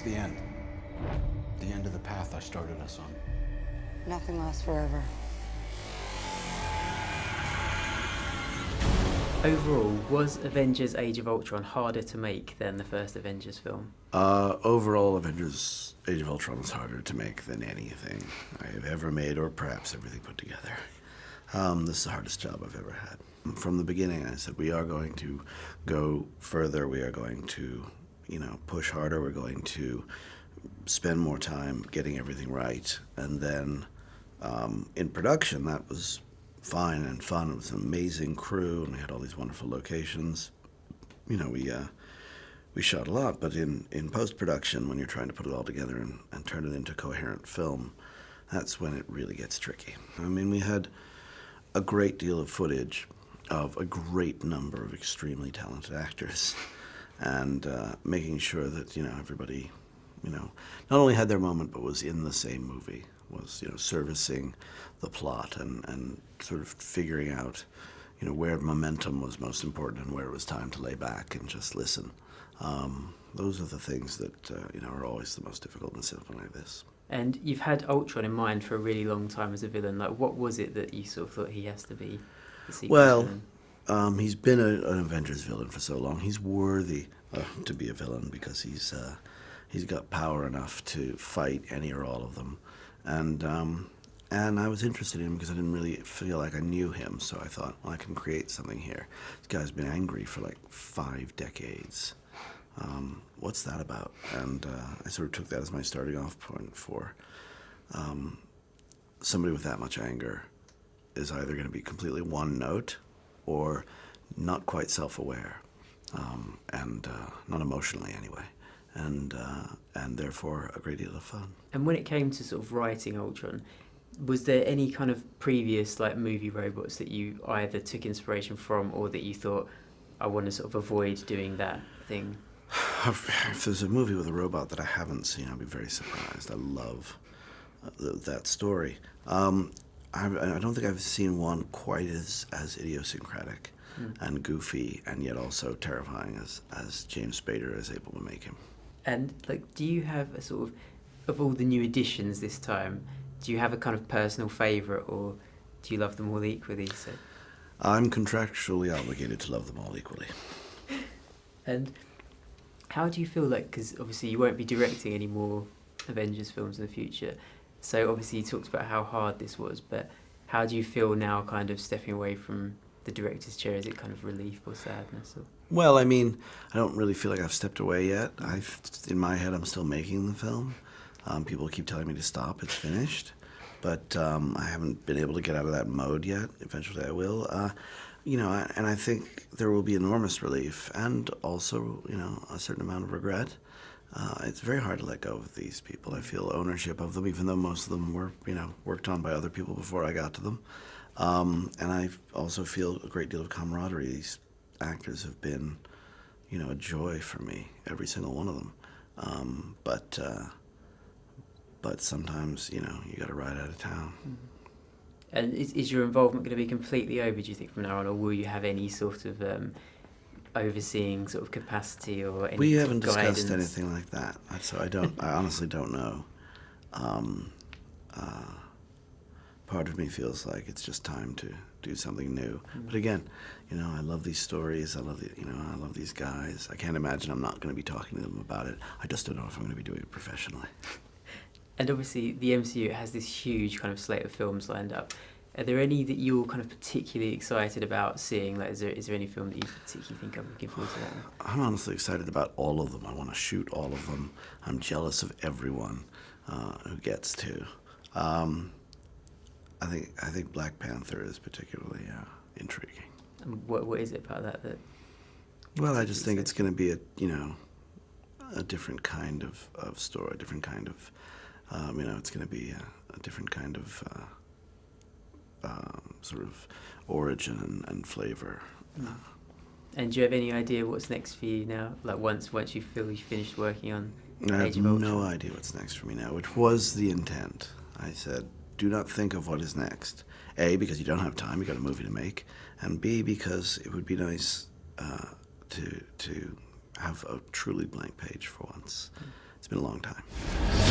the end. The end of the path I started us on. Nothing lasts forever. Overall, was Avengers Age of Ultron harder to make than the first Avengers film? Overall, Avengers Age of Ultron was harder to make than anything I have ever made, or perhaps everything put together. This is the hardest job I've ever had. From the beginning, I said, we are going to go further. We are going to, push harder. We're going to spend more time getting everything right. And then in production, that was fine and fun. It was an amazing crew, and we had all these wonderful locations. We shot a lot, but in post-production, when you're trying to put it all together and turn it into coherent film, that's when it really gets tricky. I mean, we had a great deal of footage of a great number of extremely talented actors, and making sure that, everybody, not only had their moment, but was in the same movie, was, servicing the plot and sort of figuring out, where momentum was most important and where it was time to lay back and just listen. Those are the things that, are always the most difficult in something like this. And you've had Ultron in mind for a really long time as a villain. Like, what was it that you sort of thought he has to be the sequel villain? He's been an Avengers villain for so long. He's worthy to be a villain because he's got power enough to fight any or all of them. And I was interested in him because I didn't really feel like I knew him. So I thought, well, I can create something here. This guy's been angry for like 5 decades. What's that about? And I sort of took that as my starting off point for somebody with that much anger is either going to be completely one note or not quite self-aware, and not emotionally anyway, and therefore a great deal of fun. And when it came to sort of writing Ultron, was there any kind of previous like movie robots that you either took inspiration from or that you thought, I want to sort of avoid doing that thing? If there's a movie with a robot that I haven't seen, I'll be very surprised. I love that story. I don't think I've seen one quite as idiosyncratic and goofy and yet also terrifying as James Spader is able to make him. And like, do you have a sort of all the new additions this time, do you have a kind of personal favourite, or do you love them all equally? So I'm contractually obligated to love them all equally. And how do you feel like, because obviously you won't be directing any more Avengers films in the future, so obviously you talked about how hard this was, but how do you feel now kind of stepping away from the director's chair? Is it kind of relief or sadness? Or? Well, I mean, I don't really feel like I've stepped away yet. In my head, I'm still making the film. People keep telling me to stop, it's finished. But I haven't been able to get out of that mode yet. Eventually I will. And I think there will be enormous relief and also, a certain amount of regret. It's very hard to let go of these people. I feel ownership of them, even though most of them were, worked on by other people before I got to them. And I also feel a great deal of camaraderie. These actors have been, a joy for me, every single one of them. But sometimes, you got to ride out of town. Mm-hmm. And is your involvement going to be completely over, do you think, from now on, or will you have any sort of overseeing sort of capacity or any We sort haven't of discussed guidance? anything like that, so I honestly don't know. Part of me feels like it's just time to do something new. Mm-hmm. But again, I love these stories. I love I love these guys. I can't imagine I'm not going to be talking to them about it. I just don't know if I'm going to be doing it professionally. And obviously the MCU has this huge kind of slate of films lined up. Are there any that you're kind of particularly excited about seeing? Like, is there any film that you particularly think I'm looking forward to that one? I'm honestly excited about all of them. I want to shoot all of them. I'm jealous of everyone who gets to. I think Black Panther is particularly intriguing. And what is it about that? Well, I just think it's going to be a different kind of story, a different kind of. It's going to be a different kind of sort of origin and flavor. And do you have any idea what's next for you now? Like once you feel you've finished working on I Age have of Ultron? no idea what's next for me now, which was the intent. I said, do not think of what is next. A, because you don't have time, you got a movie to make, and B, because it would be nice to have a truly blank page for once. It's been a long time.